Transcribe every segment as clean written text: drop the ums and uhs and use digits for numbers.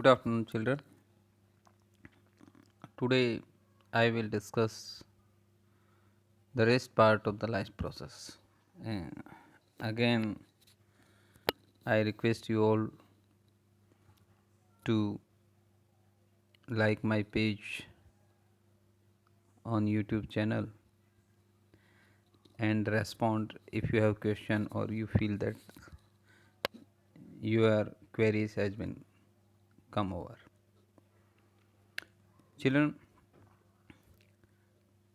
Good afternoon, children. Today I will discuss the rest part of the life process. And again, I request you all to like my page on YouTube channel and respond if you have question or you feel that your queries has been come over. Children,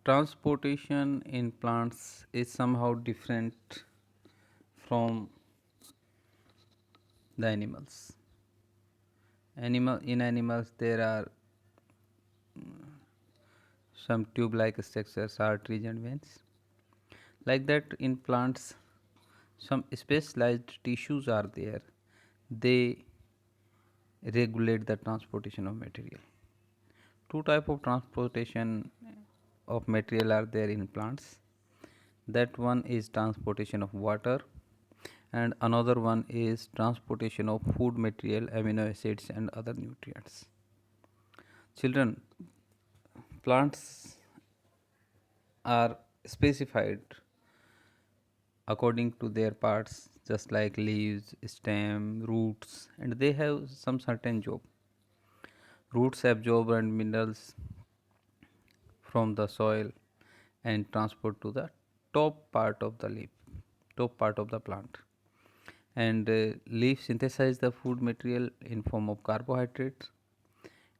transportation in plants is somehow different from the animals. In animals there are some tube like structures, arteries and veins. Like that, in plants some specialized tissues are there. They regulate the transportation of material. Two type of transportation of material are there in plants. That one is transportation of water and another one is transportation of food material, amino acids and other nutrients. Children, plants are specified according to their parts, just like leaves, stem, roots, and they have some certain job. Roots absorb and minerals from the soil and transport to the top part of the leaf, top part of the plant. And leaf synthesize the food material in form of carbohydrates,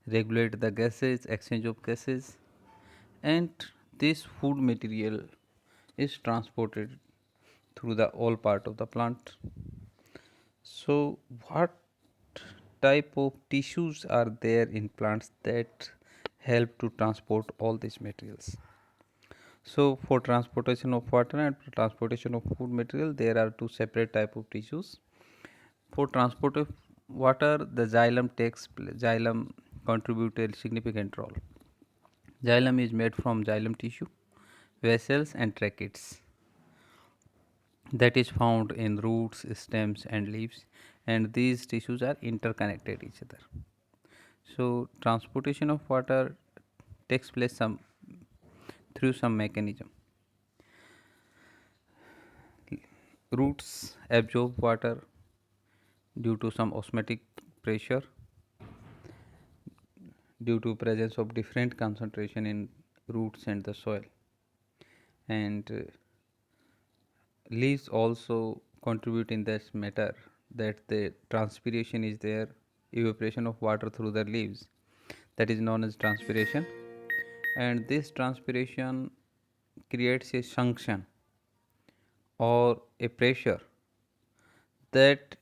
regulate the gases, exchange of gases, and this food material is transported through the all part of the plant. So, what type of tissues are there in plants that help to transport all these materials? So, for transportation of water and transportation of food material, there are two separate type of tissues. For transport of water, the xylem contribute a significant role. Xylem is made from xylem tissue, vessels and tracheids that is found in roots, stems and leaves, and these tissues are interconnected each other. So transportation of water takes place through some mechanism. Roots absorb water due to some osmotic pressure, due to presence of different concentration in roots and the soil, and leaves also contribute in this matter, that the transpiration is there, evaporation of water through the leaves, that is known as transpiration, and this transpiration creates a suction or a pressure that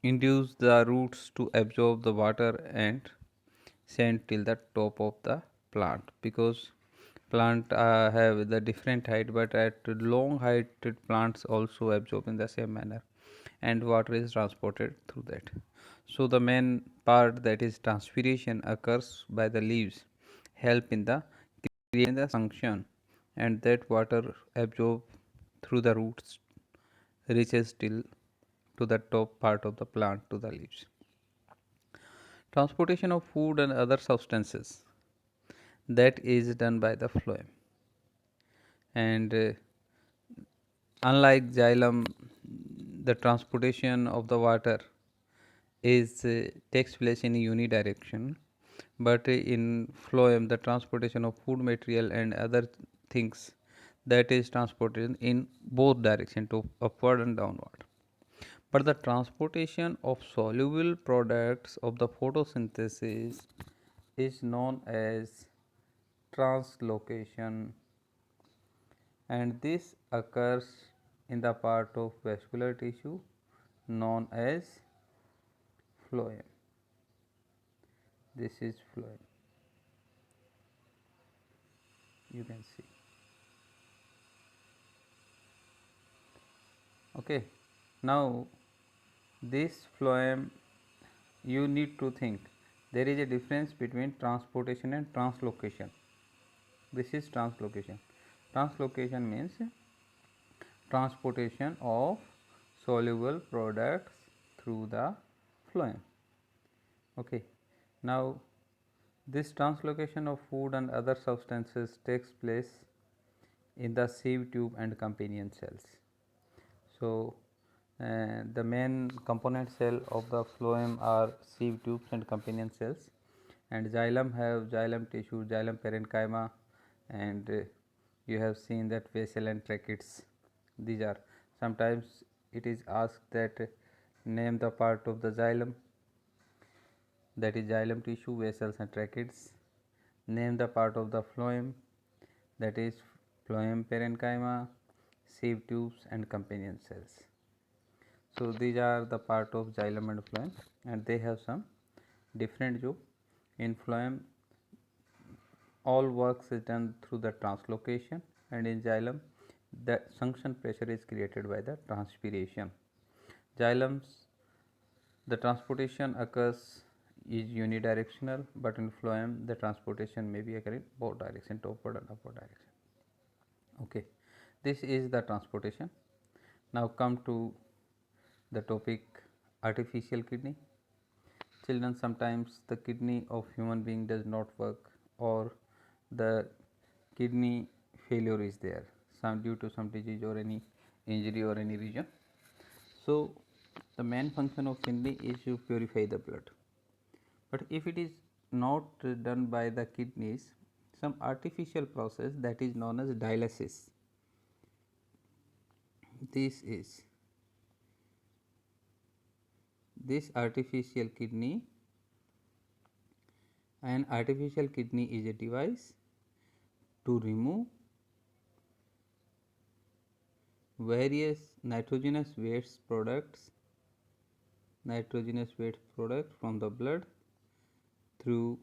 induce the roots to absorb the water and send till the top of the plant, because plant have the different height, but at long heighted plants also absorb in the same manner and water is transported through that. So the main part, that is transpiration, occurs by the leaves, help in the creating the suction, and that water absorbed through the roots reaches till to the top part of the plant to the leaves. Transportation of food and other substances, that is done by the phloem, and unlike xylem, the transportation of the water is takes place in unidirection, but in phloem the transportation of food material and other things, that is transported in both direction, to upward and downward. But the transportation of soluble products of the photosynthesis is known as translocation, and this occurs in the part of vascular tissue known as phloem. This is phloem, you can see. Okay, now this phloem, you need to think there is a difference between transportation and translocation. This is translocation. Translocation means transportation of soluble products through the phloem, Okay. Now this translocation of food and other substances takes place in the sieve tube and companion cells. So the main component cell of the phloem are sieve tubes and companion cells, and xylem have xylem tissue, xylem parenchyma, and you have seen that vessel and tracheids. These are sometimes it is asked that name the part of the xylem, that is xylem tissue, vessels and tracheids. Name the part of the phloem, that is phloem parenchyma, sieve tubes and companion cells. So these are the part of xylem and phloem, and they have some different job. In phloem, all works is done through the translocation, and in xylem, the suction pressure is created by the transpiration. Xylems, the transportation occurs is unidirectional, but in phloem the transportation may be occurring both direction, upward and upward direction. Okay, this is the transportation. Now come to the topic artificial kidney. Children, sometimes the kidney of human being does not work, or the kidney failure is there, some due to some disease or any injury or any region. So the main function of kidney is to purify the blood, but if it is not done by the kidneys, some artificial process that is known as dialysis, this artificial kidney, an artificial kidney is a device to remove various nitrogenous waste product from the blood through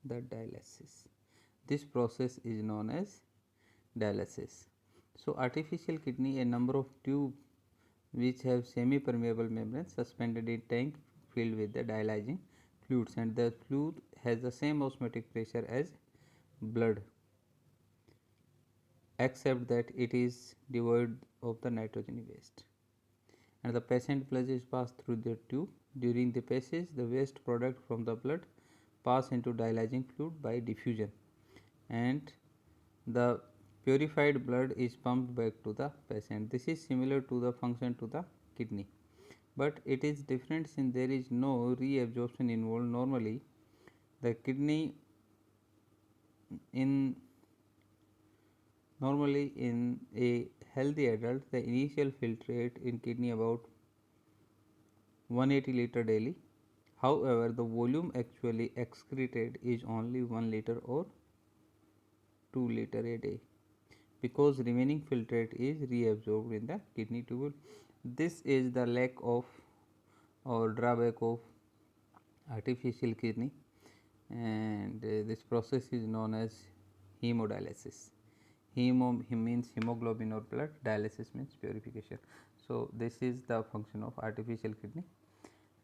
the dialysis. This process is known as dialysis. So artificial kidney, a number of tubes which have semi permeable membrane suspended in tank filled with the dialyzing fluids, and the fluid has the same osmotic pressure as blood, except that it is devoid of the nitrogen waste, and the patient blood is passed through the tube. During the passage, the waste product from the blood pass into dialyzing fluid by diffusion, and the purified blood is pumped back to the patient. This is similar to the function to the kidney, but it is different since there is no reabsorption involved. In normally in a healthy adult, the initial filtrate in kidney about 180 liter daily. However, the volume actually excreted is only 1 liter or 2 liter a day, because remaining filtrate is reabsorbed in the kidney tubule. This is the lack of or drawback of artificial kidney, and this process is known as haemodialysis. Hemo means hemoglobin or blood, dialysis means purification. So this is the function of artificial kidney,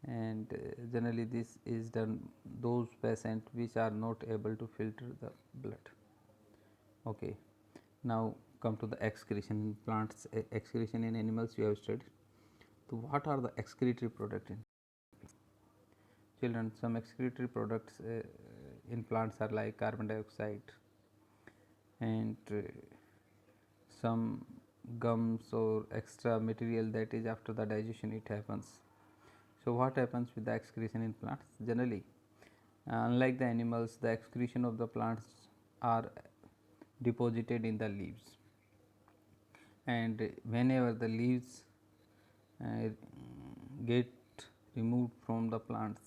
and generally this is done those patients which are not able to filter the blood. Okay, now come to the excretion in plants. Excretion in animals you have studied. So what are the excretory products in children? Some excretory products in plants are like carbon dioxide, and some gums or extra material that is after the digestion it happens. So what happens with the excretion in plants? Generally, unlike the animals, the excretion of the plants are deposited in the leaves, and whenever the leaves get removed from the plants,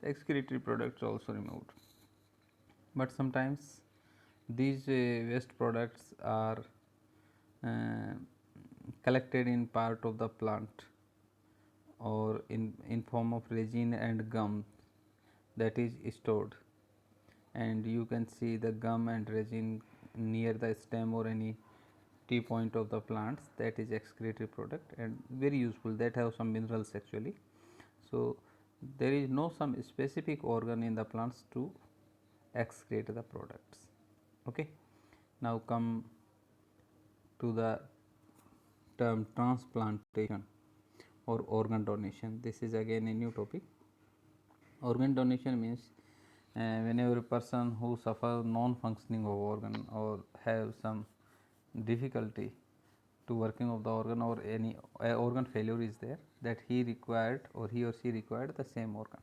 the excretory products are also removed. But sometimes these waste products are uh, collected in part of the plant or in form of resin and gum that is stored, and you can see the gum and resin near the stem or any T point of the plants. That is excretory product and very useful, that have some minerals actually. So there is no some specific organ in the plants to excrete the products. Okay, now come to the term transplantation or organ donation. This is again a new topic. Organ donation means whenever a person who suffer non-functioning of organ or have some difficulty to working of the organ, or any organ failure is there, that he required or he or she required the same organ,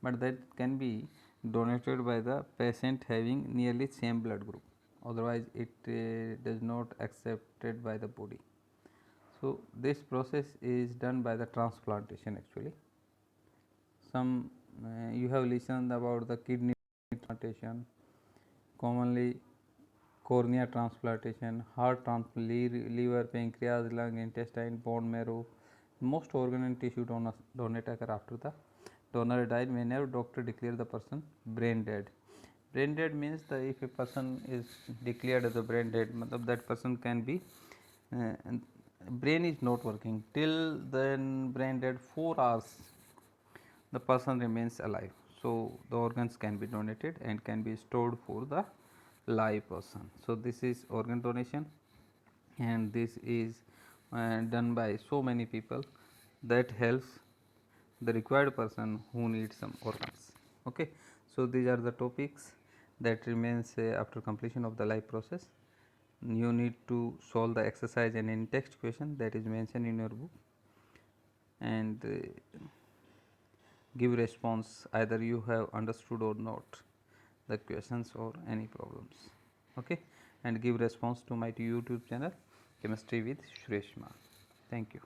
but that can be donated by the patient having nearly same blood group, otherwise it does not accepted by the body. So this process is done by the transplantation actually. Some you have listened about the kidney transplantation, commonly cornea transplantation, heart transplantation, liver, pancreas, lung, intestine, bone marrow. Most organ and tissue donate occur after the donor died, whenever doctor declare the person brain dead. Brain dead means that if a person is declared as a brain dead, that person can be uh, brain is not working till then brain dead 4 hours, the person remains alive. So the organs can be donated and can be stored for the live person. So this is organ donation, and this is done by so many people that helps the required person who needs some organs. Okay. So these are the topics that remains after completion of the live process. You need to solve the exercise and in text question that is mentioned in your book, and give response either you have understood or not the questions or any problems. Okay, and give response to my YouTube channel Chemistry with Shreshma. Thank you.